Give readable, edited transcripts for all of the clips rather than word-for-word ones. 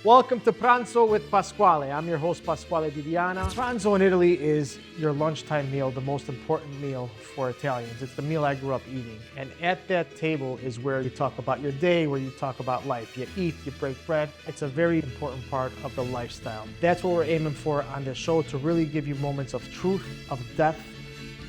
Welcome to Pranzo with Pasquale. I'm your host, Pasquale Di Diana. Pranzo in Italy is your lunchtime meal, the most important meal for Italians. It's the meal I grew up eating. And at that table is where you talk about your day, where you talk about life. You eat, you break bread. It's a very important part of the lifestyle. That's what we're aiming for on this show, to really give you moments of truth, of depth,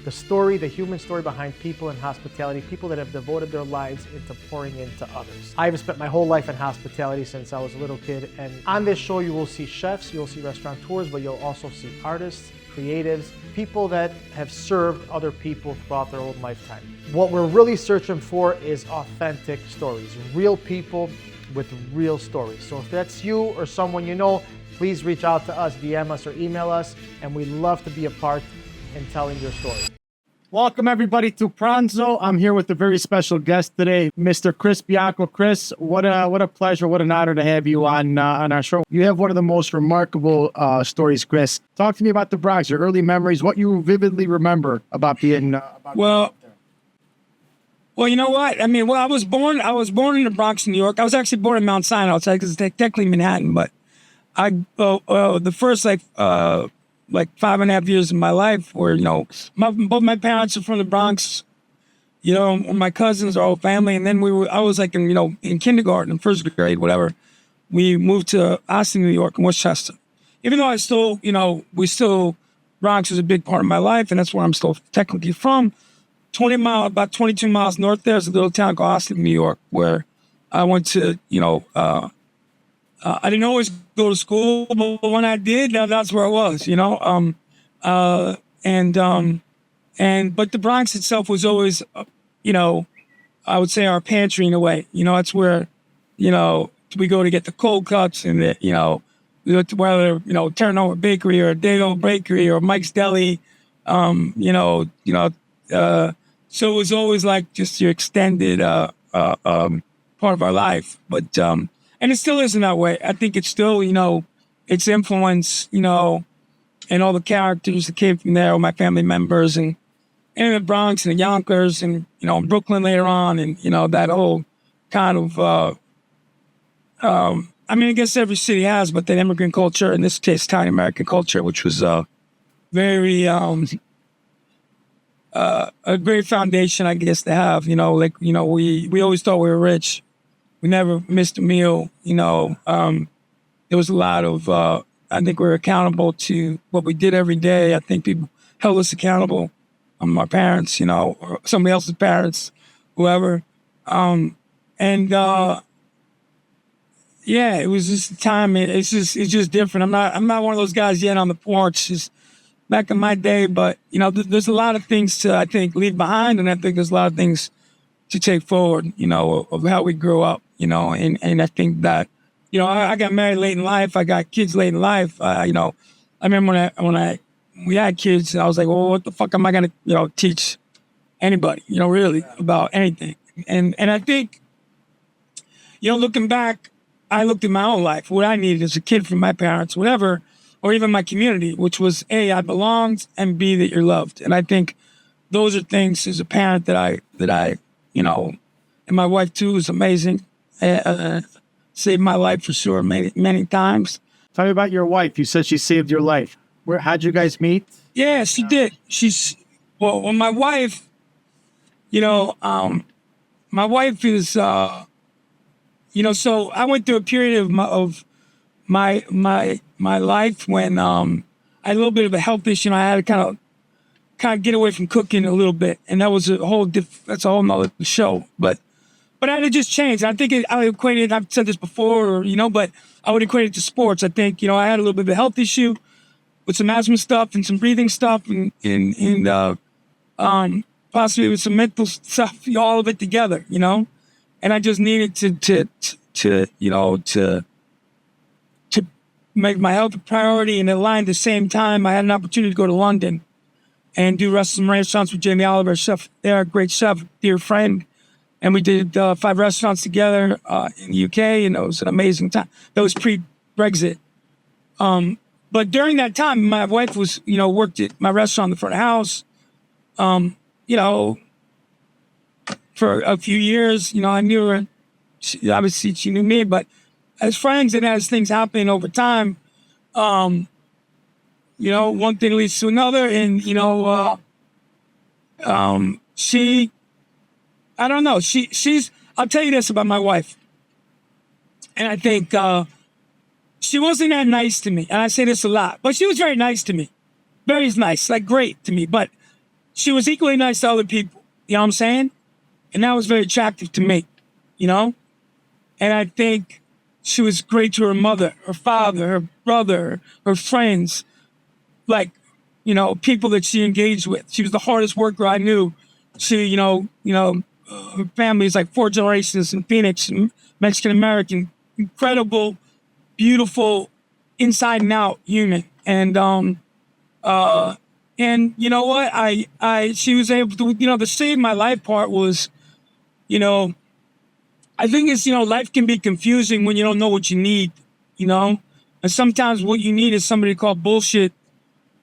the story, the human story behind people in hospitality, people that have devoted their lives into pouring into others. I've spent my whole life in hospitality since I was a little kid, and on this show you will see chefs, you'll see restaurateurs, but you'll also see artists, creatives, people that have served other people throughout their own lifetime. What we're really searching for is authentic stories, real people with real stories. So if that's you or someone you know, please reach out to us, DM us or email us, and we'd love to be a part in telling your story. Welcome everybody to Pranzo. I'm here with a very special guest today, Mr. Chris Bianco. Chris, what a pleasure, what an honor to have you on our show. You have one of the most remarkable stories, Chris. Talk to me about the Bronx, your early memories, what you vividly remember about being. Well, you know what? I mean, well, I was born in the Bronx, New York. I was actually born in Mount Sinai outside, because it's technically Manhattan, but the first like 5.5 years of my life were, both my parents are from the Bronx, my cousins are all family. And then I was like in kindergarten, first grade, whatever. We moved to Austin, New York, and Westchester. Even though Bronx is a big part of my life, and that's where I'm still technically from. About 22 miles north there's a little town called Austin, New York, where I went to, I didn't always go to school, but when I did, that's where I was, but the Bronx itself was always, I would say our pantry in a way. It's where, we go to get the cold cuts and whether Turnover Bakery or Dago Bakery or Mike's Deli, so it was always like just your extended part of our life, but. And it still isn't that way. I think it's still, its influence, and all the characters that came from there, all my family members, and the Bronx and the Yonkers, and, Brooklyn later on, and, that whole kind of, I guess every city has, but that immigrant culture, in this case, Italian-American culture, which was very, a great foundation, I guess, to have, we always thought we were rich. We never missed a meal, there was a lot of, I think we were accountable to what we did every day. I think people held us accountable, my parents, or somebody else's parents, whoever. It was just a time, it's just different. I'm not one of those guys yet on the porch, just back in my day, but, there's a lot of things to, I think, leave behind, and I think there's a lot of things to take forward, of how we grew up, and I think that, I got married late in life. I got kids late in life. I remember when we had kids, I was like, well, what the fuck am I going to, teach anybody, really about anything? And I think, looking back, I looked at my own life, what I needed as a kid from my parents, whatever, or even my community, which was A, I belonged, and B, that you're loved. And I think those are things as a parent that I and my wife too is amazing. Saved my life for sure many times. Tell me about your wife. You said she saved your life. How'd you guys meet? Yeah, she did. Well, my wife, my wife is, so I went through a period of my life when I had a little bit of a health issue. I had to kind of get away from cooking a little bit, and that was that's a whole nother show. But I had to just change. I think I equated. I've said this before, but I would equate it to sports. I think I had a little bit of a health issue with some asthma stuff and some breathing stuff, and possibly with some mental stuff. All of it together, And I just needed to make my health a priority, and align at the same time. I had an opportunity to go to London and do some restaurants with Jamie Oliver, chef there, great chef, dear friend. And we did 5 restaurants together in the UK, and it was an amazing time. That was pre-Brexit. But during that time, my wife was, worked at my restaurant in the front of the house, for a few years. I knew her. Obviously, she knew me, but as friends and as things happen over time, one thing leads to another. And, I don't know. I'll tell you this about my wife. And I think she wasn't that nice to me. And I say this a lot, but she was very nice to me. Very nice, like great to me. But she was equally nice to other people. You know what I'm saying? And that was very attractive to me, And I think she was great to her mother, her father, her brother, her friends, like, people that she engaged with. She was the hardest worker I knew. She, her family is like 4 generations in Phoenix, Mexican American, incredible, beautiful, inside and out human. And you know what? She was able to, the save my life part was, I think it's, life can be confusing when you don't know what you need, and sometimes what you need is somebody to call bullshit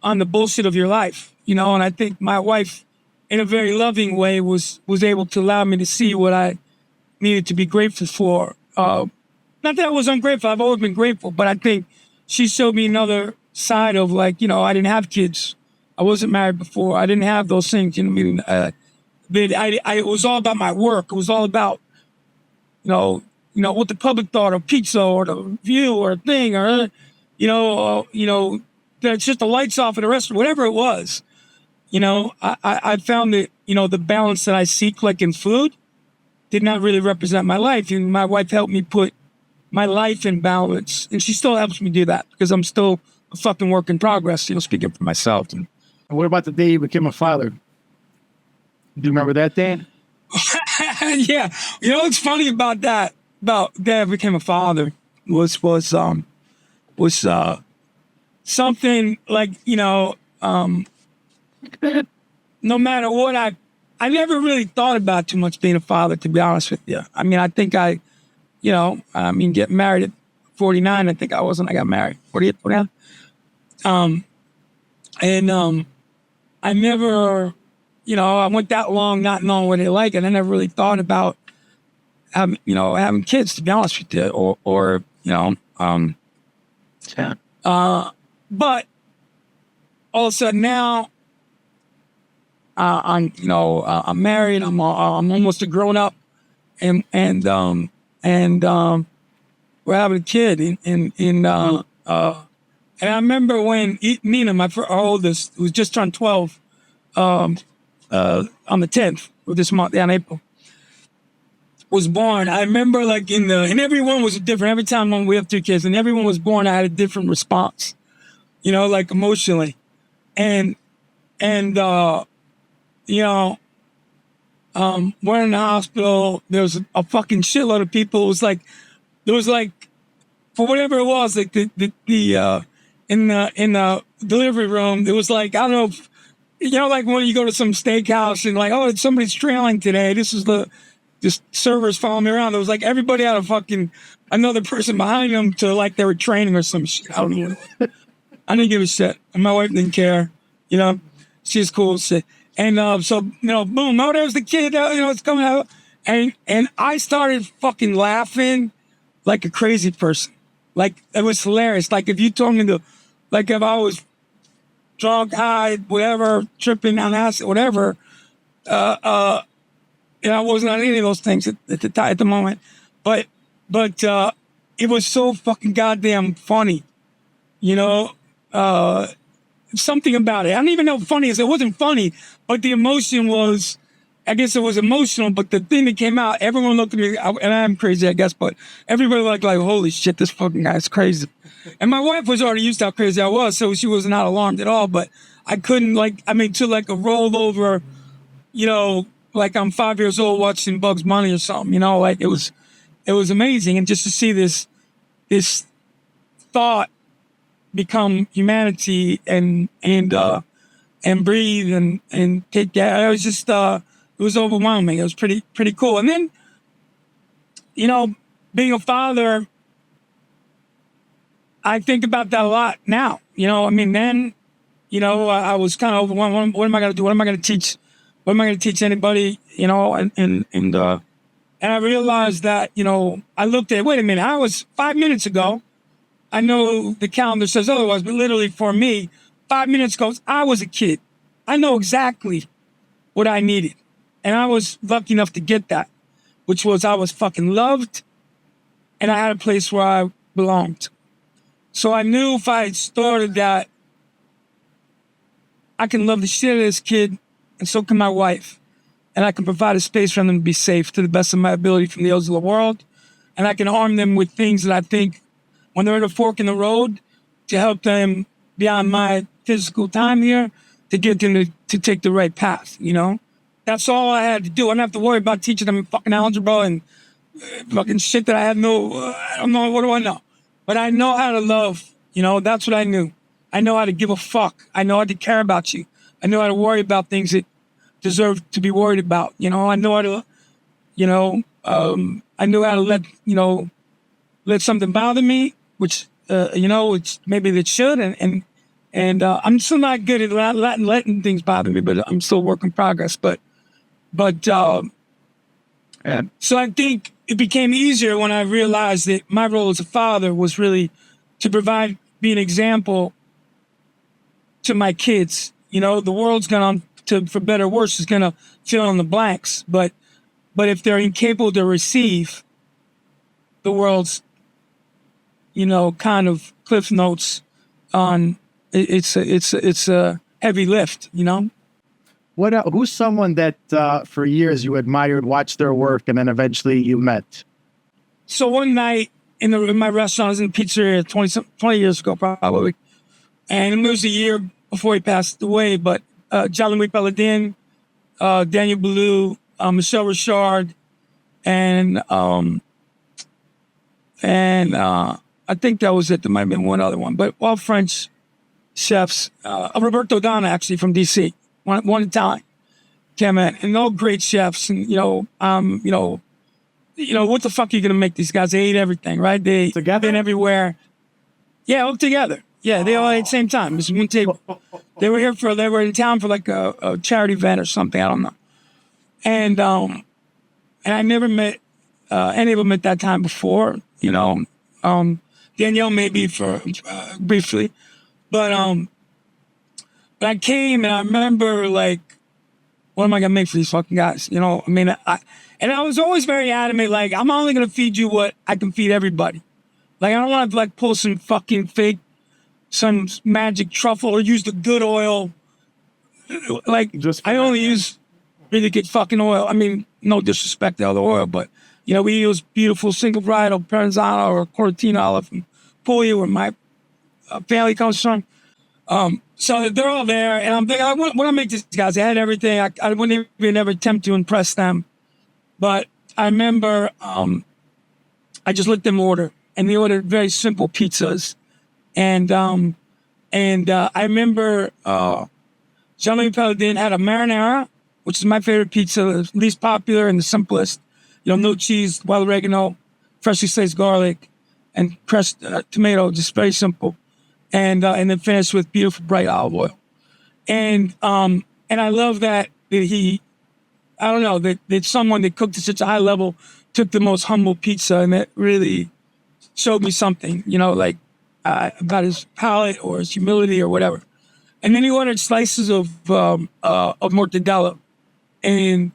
on the bullshit of your life, and I think my wife, in a very loving way, was able to allow me to see what I needed to be grateful for. Not that I was ungrateful. I've always been grateful, but I think she showed me another side of, like, I didn't have kids. I wasn't married before. I didn't have those things. It was all about my work. It was all about, what the public thought of pizza or the View or a thing or, that's just the lights off at the restaurant, whatever it was. I found that, the balance that I seek, like in food, did not really represent my life. And my wife helped me put my life in balance. And she still helps me do that because I'm still a fucking work in progress, speaking for myself. And what about the day you became a father? Do you remember that day? Yeah. What's funny about that, about day I became a father was something like, no matter what, I never really thought about too much being a father, to be honest with you. I mean, I think getting married at 49, I think I got married, 48, 49. I never, I went that long not knowing what they like, and I never really thought about having kids, to be honest with you, but all of a sudden now, I'm married. I'm almost a grown up, and we're having a kid. And I remember when Nina, our oldest, who just turned 12, on the 10th of this month, in April, was born. I remember, like, and everyone was different. Every time when we have 2 kids, and everyone was born, I had a different response, like emotionally, we're in the hospital. There was a fucking shitload of people. It was like, there was like, for whatever it was, like in the delivery room, it was like, I don't know if, like when you go to some steakhouse and like, oh, somebody's trailing today. This is just servers following me around. It was like everybody had another person behind them to, like, they were training or some shit. I don't know. I didn't give a shit. And my wife didn't care. She's cool shit. And so, boom, oh, there's the kid, it's coming out. And I started fucking laughing like a crazy person. Like, it was hilarious. Like, if you told me if I was drunk, high, whatever, tripping on acid, whatever, I wasn't on any of those things at the moment. But it was so fucking goddamn funny, something about it. I don't even know what funny is. It wasn't funny, but the emotion was, I guess it was emotional, but the thing that came out, everyone looked at me, and I'm crazy, I guess, but everybody like, holy shit, this fucking guy's crazy. And my wife was already used to how crazy I was, so she was not alarmed at all, but I couldn't, to a rollover, like I'm 5 years old watching Bugs Bunny or something, it was amazing. And just to see this thought become humanity and breathe and take that. It was just it was overwhelming. It was pretty cool. And then, being a father, I think about that a lot now. Then, I was kind of overwhelmed. What am I going to do? What am I going to teach? What am I going to teach anybody? And I realized that, I looked at, wait a minute, I was 5 minutes ago. I know the calendar says otherwise, but literally for me, 5 minutes ago, I was a kid. I know exactly what I needed. And I was lucky enough to get that, which was I was fucking loved and I had a place where I belonged. So I knew if I started that, I can love the shit out of this kid, and so can my wife. And I can provide a space for them to be safe to the best of my ability from the ills of the world. And I can arm them with things that I think, when they're at a fork in the road, to help them beyond my physical time here, to get them to take the right path, That's all I had to do. I didn't have to worry about teaching them fucking algebra and fucking shit that I had I don't know, what do I know? But I know how to love, that's what I knew. I know how to give a fuck. I know how to care about you. I know how to worry about things that deserve to be worried about. I know how to, I knew how to let something bother me, which, which maybe it should. And I'm still not good at letting things bother me, but I'm still a work in progress. So I think it became easier when I realized that my role as a father was really to be an example to my kids. The world's going to, for better or worse, is going to fill in the blanks. But if they're incapable to receive, the world's, kind of cliff notes on it's a heavy lift, Who's someone that for years you admired, watched their work, and then eventually you met? So one night in my restaurant, I was in Pizzeria 20 years ago, probably. And it was a year before he passed away, but Jean-Louis Paladin, Daniel Boulou, Michel Richard, and I think that was it. There might have been one other one, but all French chefs. Roberto Donna, actually, from D.C., one Italian, came in, and all great chefs. And what the fuck are you gonna make these guys? They ate everything, right? They've been everywhere. Yeah, all together. Yeah, they all ate at the same time. It was one table. They were in town for like a charity event or something. I don't know. And I never met any of them at that time before. Danielle maybe for briefly, but I came and I remember like, what am I gonna make for these fucking guys? I was always very adamant, like, I'm only gonna feed you what I can feed everybody. Like, I don't want to like pull some fucking fake, some magic truffle or use the good oil. Like, I only use really good fucking oil. I mean, no disrespect to other oil, but we use beautiful single varietal Pranzo or Cortina olive from Puglia, where my family comes from. So they're all there, and I'm thinking, I want to make these guys. They had everything. I wouldn't even ever attempt to impress them. But I remember I just let them order, and they ordered very simple pizzas. And I remember Jean-Louis Paladin had a marinara, which is my favorite pizza, the least popular and the simplest. No cheese, wild oregano, freshly sliced garlic, and crushed tomato, just very simple. And then finished with beautiful bright olive oil. And I love that he, I don't know, that someone that cooked at such a high level took the most humble pizza, and that really showed me something, about his palate or his humility or whatever. And then he ordered slices of mortadella, and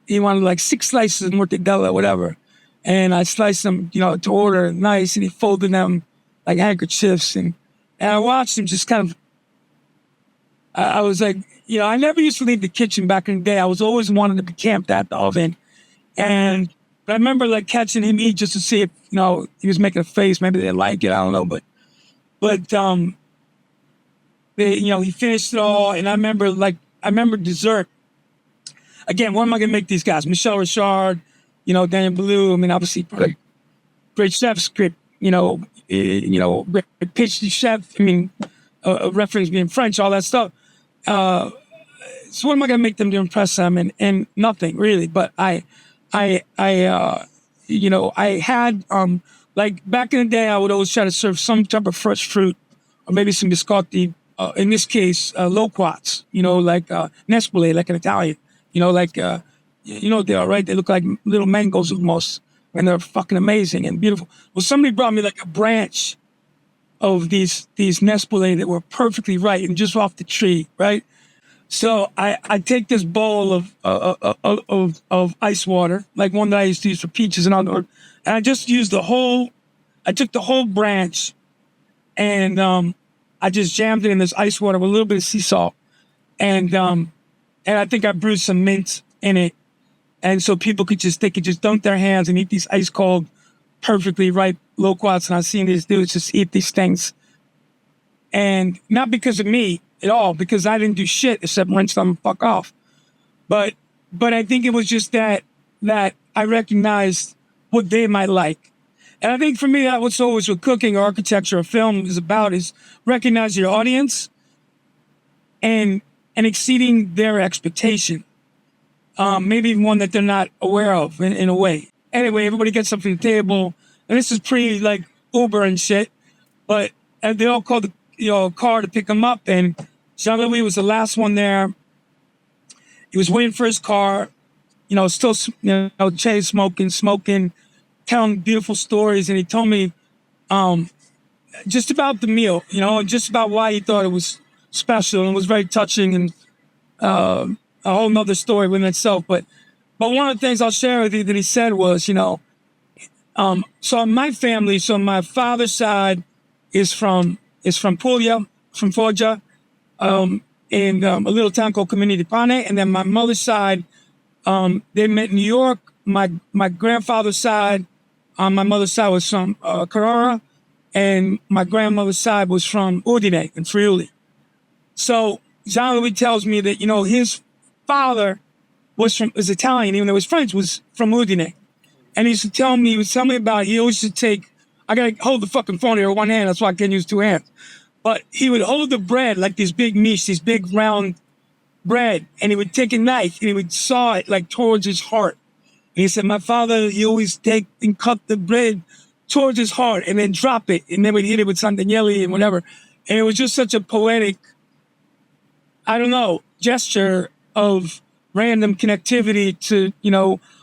he wanted like 6 slices of mortadella, whatever. And I sliced them, to order nice, and he folded them like handkerchiefs. And I watched him just kind of, I was like, I never used to leave the kitchen back in the day. I was always wanting to be camped at the oven. But I remember like catching him eat just to see if, he was making a face. Maybe they didn't like it. I don't know. But he finished it all. And I remember dessert. Again, what am I going to make these guys? Michel Richard, Daniel Boulou. I mean, obviously, great chefs, great, great pastry chef. I mean, reference being French, all that stuff. So what am I going to make them to impress them? And nothing really. But I had, like back in the day, I would always try to serve some type of fresh fruit or maybe some biscotti. In this case, loquats, like Nespole, like an Italian, You know what they are, right? They look like little mangoes almost, and they're fucking amazing and beautiful. Well, somebody brought me like a branch of these Nespole that were perfectly right and just off the tree, right? So I take this bowl of ice water, like one that I used to use for peaches and all, and I just used I took the whole branch and I just jammed it in this ice water with a little bit of sea salt, and I think I brewed some mint in it, and so people could just dunk their hands and eat these ice cold, perfectly ripe loquats. And I've seen these dudes just eat these things, and not because of me at all, because I didn't do shit except rinse them and fuck off. But I think it was just that I recognized what they might like. And I think for me, that what's always with cooking or architecture or film is about is recognize your audience and exceeding their expectation. Maybe one that they're not aware of in a way. Anyway, everybody gets up to the table, and this is pre like Uber and shit, but and they all called a car to pick him up, and Jean-Louis was the last one there. He was waiting for his car, still chain smoking, telling beautiful stories, and he told me just about the meal, just about why he thought it was special and was very touching, and a whole nother story within itself. But one of the things I'll share with you that he said was, so my family, so my father's side is from Puglia, from Foggia, in a little town called Comini di Pane, and then my mother's side, they met in New York. My grandfather's side, on my mother's side was from Carrara, and my grandmother's side was from Udine in Friuli. So Jean-Louis tells me that his father was Italian, even though his French was from Udine. And he would tell me about, he always used to take, I gotta hold the fucking phone here with one hand, that's why I can't use two hands. But he would hold the bread, like these big miche, these big round bread, and he would take a knife and he would saw it like towards his heart. And he said, my father, he always take and cut the bread towards his heart and then drop it, and then we'd hit it with Santagnelli and whatever. And it was just such a poetic, gesture of random connectivity to,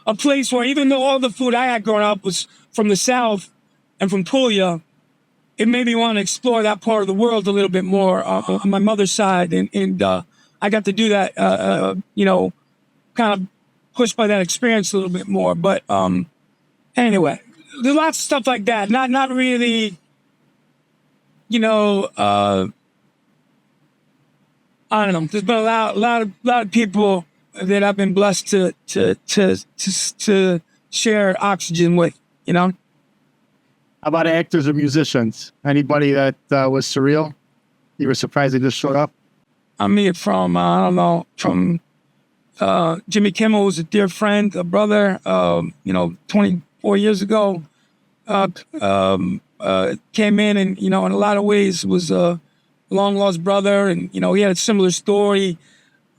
a place where even though all the food I had growing up was from the South and from Puglia, it made me want to explore that part of the world a little bit more on my mother's side. And I got to do that, kind of pushed by that experience a little bit more. But anyway, there's lots of stuff like that. Not really, I don't know. There's been a lot of people that I've been blessed to share oxygen with, How about actors or musicians? Anybody that was surreal? You were surprised they just showed up? I mean, from Jimmy Kimmel was a dear friend, a brother, 24 years ago, came in and, in a lot of ways was a long lost brother. And, he had a similar story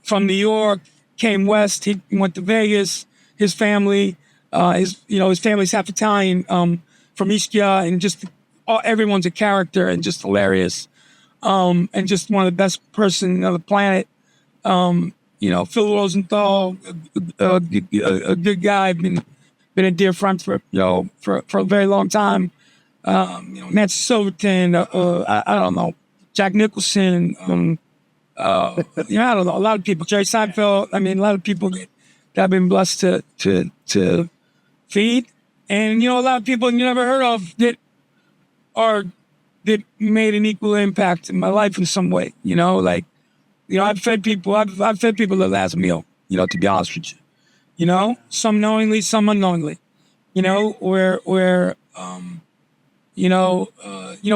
from New York, came west, he went to Vegas, his family, his family's half Italian, from Ischia, and just everyone's a character and just hilarious. And just one of the best person on the planet. Phil Rosenthal, a good guy, been a dear friend for a very long time. Nancy Silverton, I don't know, Jack Nicholson, I don't know, a lot of people, Jerry Seinfeld. I mean, a lot of people that I've been blessed to feed, and a lot of people you never heard of that made an equal impact in my life in some way. I've fed people. I've fed people the last meal. To be honest with you, some knowingly, some unknowingly.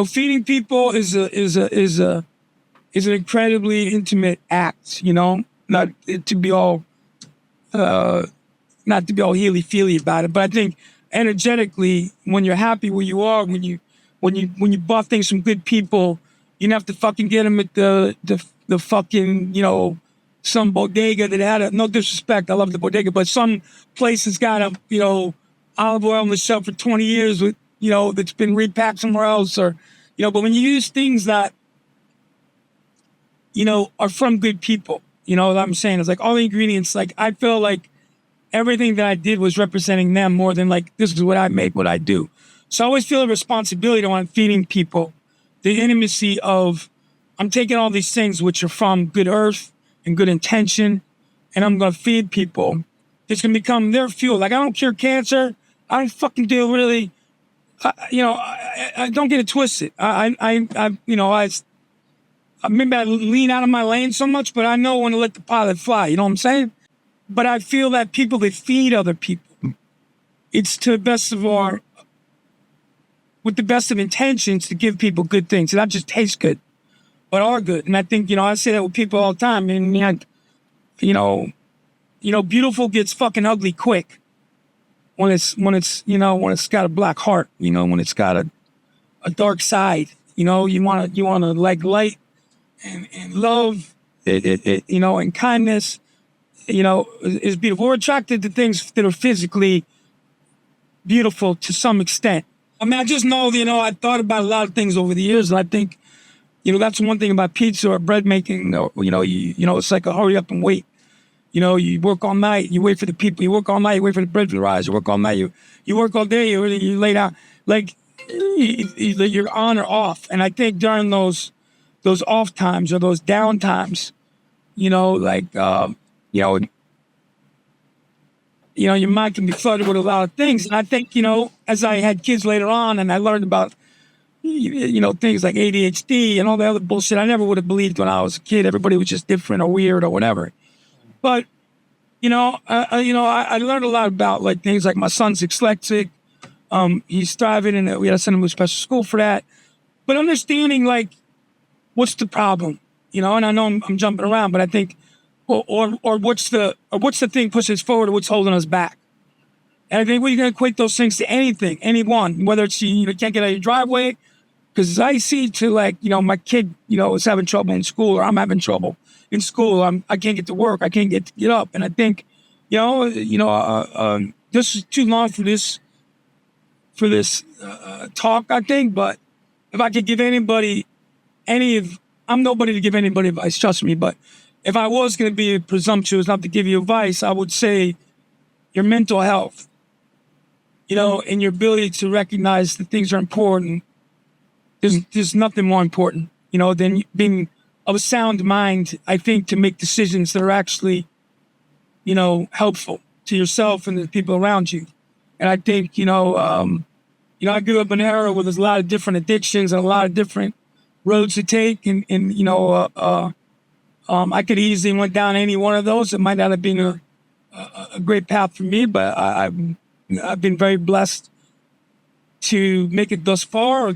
Feeding people is an incredibly intimate act. Not to be all healy-feely about it, but I think energetically, when you're happy where you are, when you bought things from good people, you don't have to fucking get them at the fucking, some bodega that had no disrespect, I love the bodega, but some place that's got olive oil on the shelf for 20 years with, that's been repacked somewhere else, or, but when you use things that, are from good people, what I'm saying? It's like all the ingredients, like I feel like everything that I did was representing them more than like, this is what I make, what I do. So I always feel a responsibility when I'm feeding people the intimacy of, I'm taking all these things which are from good earth and good intention, and I'm going to feed people. It's going to become their fuel. Like, I don't cure cancer. I don't fucking do really, I don't get it twisted. Maybe I lean out of my lane so much, but I know when to let the pilot fly. You know what I'm saying? But I feel that people that feed other people, it's to the best of with the best of intentions to give people good things. And not just taste good, but are good. And I think, I say that with people all the time. And, beautiful gets fucking ugly quick when it's got a black heart, when it's got a dark side, you want to like light and love, and kindness, is beautiful. We're attracted to things that are physically beautiful to some extent. I mean, I just know, I thought about a lot of things over the years, and I think, that's one thing about pizza or bread making. It's like a hurry up and wait. You work all night, you wait for the people. You work all night, you wait for the bread to rise. You work all night, you work all day. You lay down, like you're on or off. And I think during those off times or those down times, your mind can be flooded with a lot of things. And I think, as I had kids later on and I learned about, things like ADHD and all the other bullshit I never would have believed when I was a kid. Everybody was just different or weird or whatever. But, I learned a lot about like things like my son's dyslexic. He's thriving and we had to send him to a special school for that. But understanding like, what's the problem? And I know I'm jumping around, but I think, or what's the thing pushing us forward or what's holding us back? And I think you can equate those things to anything, anyone, whether it's you can't get out of your driveway, because I see to like, my kid, is having trouble in school or I'm having trouble in school. I can't get to work. I can't get up. And I think, this is too long for this talk, I think. But if I could give anybody I'm nobody to give anybody advice, trust me. But if I was going to be presumptuous not to give you advice, I would say your mental health, and your ability to recognize that things are important. There's nothing more important, than being of a sound mind, I think, to make decisions that are actually, helpful to yourself and the people around you. And I think, I grew up in an era where there's a lot of different addictions and a lot of different roads to take. And I could easily went down any one of those. It might not have been a great path for me, but I've been very blessed to make it this far.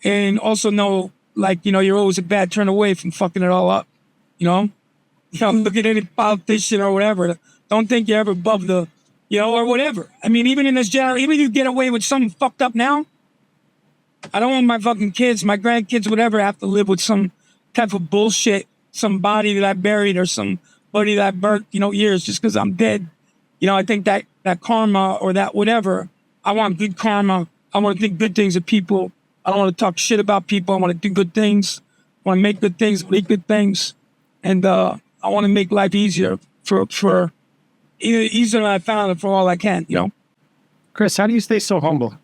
And also know, like, you're always a bad turn away from fucking it all up, look at any politician or whatever. Don't think you're ever above the, or whatever. I mean, even in this even if you get away with something fucked up now, I don't want my fucking kids, my grandkids, whatever, have to live with some type of bullshit, some body that I buried or somebody that I burnt, years just because I'm dead. I think that karma or that whatever, I want good karma. I want to think good things of people. I don't want to talk shit about people. I want to do good things. I want to make good things, make good things. And I want to make life easier for easier than I found it for all I can, Chris, how do you stay so humble?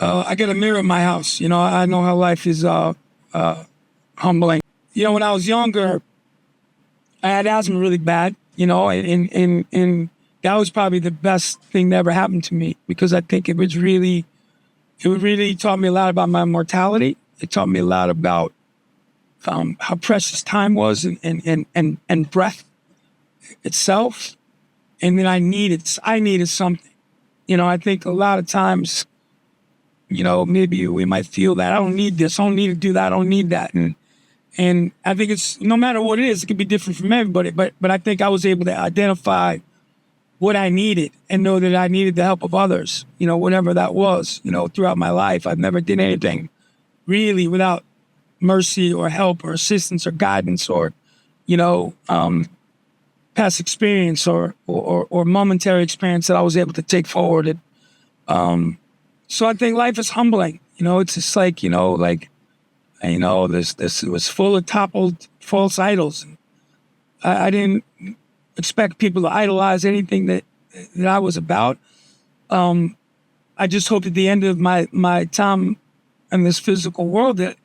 I got a mirror in my house. I know how life is humbling. When I was younger, I had asthma really bad, and that was probably the best thing that ever happened to me, because I think it really taught me a lot about my mortality. It taught me a lot about how precious time was and breath itself. And then I needed something. I think a lot of times, maybe we might feel that I don't need this. I don't need to do that. I don't need that. And I think it's, no matter what it is, it could be different from everybody. But I think I was able to identify what I needed and know that I needed the help of others, whatever that was, throughout my life. I've never did anything really without mercy or help or assistance or guidance or, past experience or momentary experience that I was able to take forward. So I think life is humbling. It's just like, this it was full of toppled false idols. I didn't expect people to idolize anything that I was about. I just hope at the end of my time in this physical world that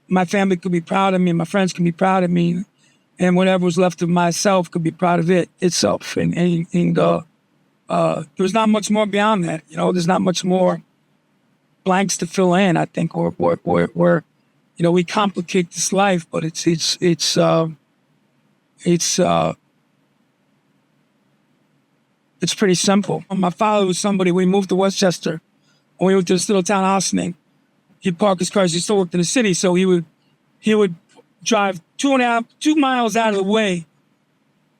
my family could be proud of me, my friends can be proud of me, and whatever was left of myself could be proud of it itself. And there's not much more beyond that. There's not much more blanks to fill in. I think, or we complicate this life, but it's pretty simple. My father was somebody. We moved to Westchester, and we went to this little town, Ossining. He'd park his cars. He still worked in the city, so he would drive 2 miles out of the way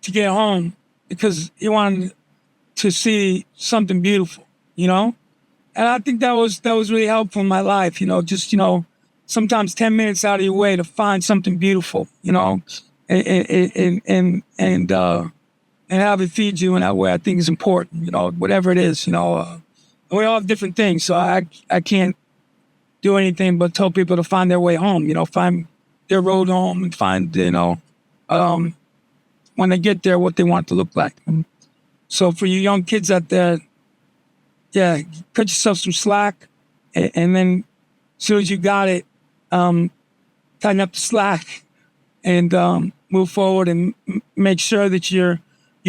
to get home because he wanted to see something beautiful, And I think that was really helpful in my life, just sometimes 10 minutes out of your way to find something beautiful, and have it feed you in that way. I think is important, whatever it is, we all have different things, so I can't do anything but tell people to find their way home, find their road home and find, when they get there, what they want it to look like. So for you young kids out there, yeah, cut yourself some slack, and then as soon as you got it, tighten up the slack and move forward and make sure that you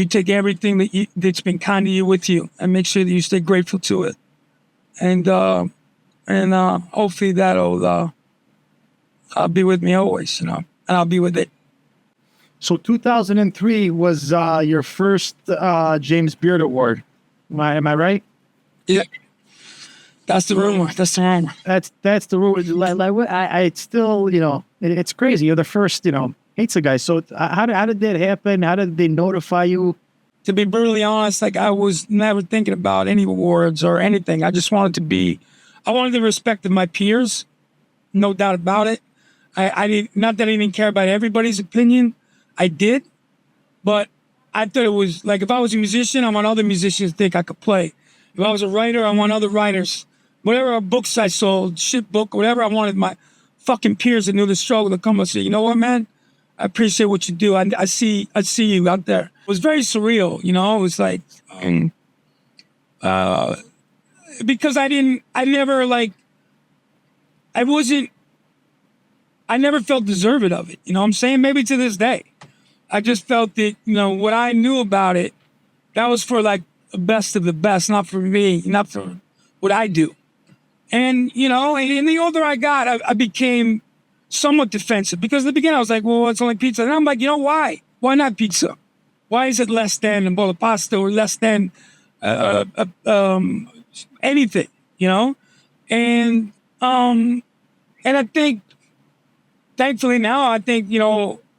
take everything that's been kind to you with you and make sure that you stay grateful to it. And hopefully that'll be with me always, and I'll be with it. So 2003 was your first James Beard Award. Am I right? Yeah. That's the rumor. That's the rumor. I still, it's crazy. You're the first, pizza guy. So how did that happen? How did they notify you? To be brutally honest, I was never thinking about any awards or anything. I just wanted I wanted the respect of my peers, no doubt about it. I didn't, not that I didn't care about everybody's opinion. I did, but I thought it was if I was a musician, I want other musicians to think I could play. If I was a writer, I want other writers. Whatever books I sold, shit book, whatever I wanted, my fucking peers that knew the struggle to come and say, you know what, man? I appreciate what you do. I see you out there. It was very surreal, It was because I never felt deserving of it. You know what I'm saying? Maybe to this day. I just felt that, what I knew about it, that was for the best of the best, not for me, not for what I do. And, and the older I got, I became somewhat defensive because in the beginning I was like, well, it's only pizza. And I'm like, why? Why not pizza? Why is it less than a bowl of pasta or less than anything, And I think, thankfully now,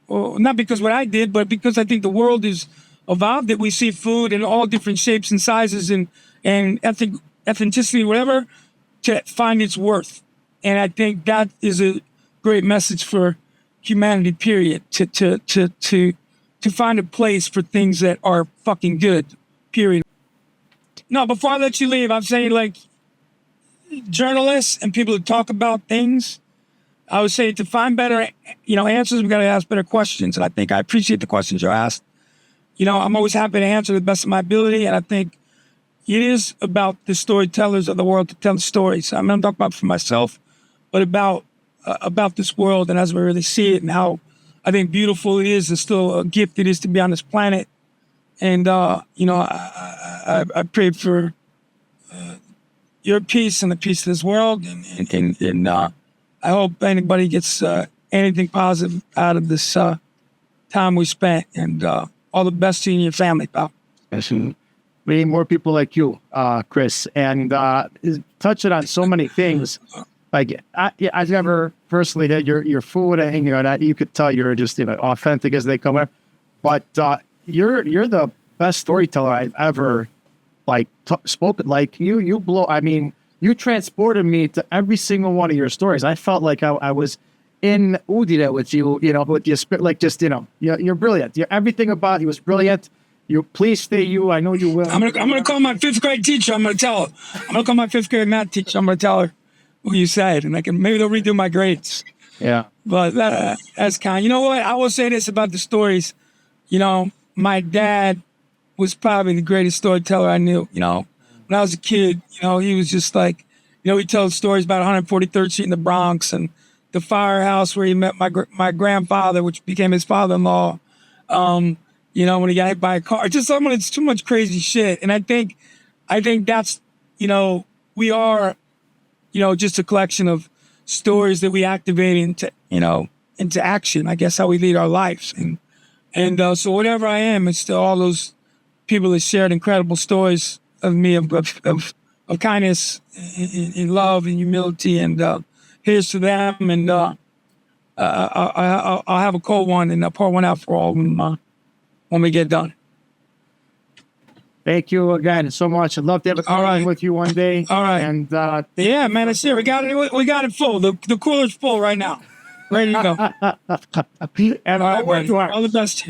not because what I did, but because I think the world is evolved, that we see food in all different shapes and sizes and ethnicity, whatever, to find its worth. And I think that is a great message for humanity, period, to find a place for things that are fucking good, period. No, before I let you leave, I'm saying journalists and people who talk about things, I would say to find better, answers, we got to ask better questions. And I think I appreciate the questions you're asked. I'm always happy to answer to the best of my ability. And I think it is about the storytellers of the world to tell the stories. I'm not talking about for myself, but about this world and as we really see it and how I think beautiful it is and still a gift it is to be on this planet. And, I pray for your peace and the peace of this world. And I hope anybody gets anything positive out of this time we spent. And all the best to you and your family, pal. We need more people like you, Chris, and touching on so many things. I've never personally had your food, and you could tell you're just authentic as they come up. But you're the best storyteller I've ever spoken. You blow. I mean, you transported me to every single one of your stories. I felt like I was in Udine with you, with your spirit, you're brilliant. Everything about you was brilliant. You please stay you. I know you will. I'm gonna call my 5th grade teacher. I'm gonna tell her. I'm gonna call my 5th grade math teacher. I'm gonna tell her what you said, and maybe they'll redo my grades. Yeah. But that's kind. You know what? I will say this about the stories. My my dad was probably the greatest storyteller I knew. You know, when I was a kid, you know, he was just like, you know, he tells stories about 143rd Street in the Bronx and the firehouse where he met my grandfather, which became his father-in-law. You know, when he got hit by a car, just someone, it's too much crazy shit. And I think that's, you know, we are, you know, just a collection of stories that we activate into, you know, into action. I guess how we lead our lives. And so whatever I am, it's still all those people that shared incredible stories of me, of kindness and love and humility. And here's to them. And I'll have a cold one and I'll pour one out for all of them when we get done. Thank you again so much. I'd love to have a call with you one day. All right. And yeah, man, it's here. We got it full. The cooler's full right now. Ready to go. and all the best.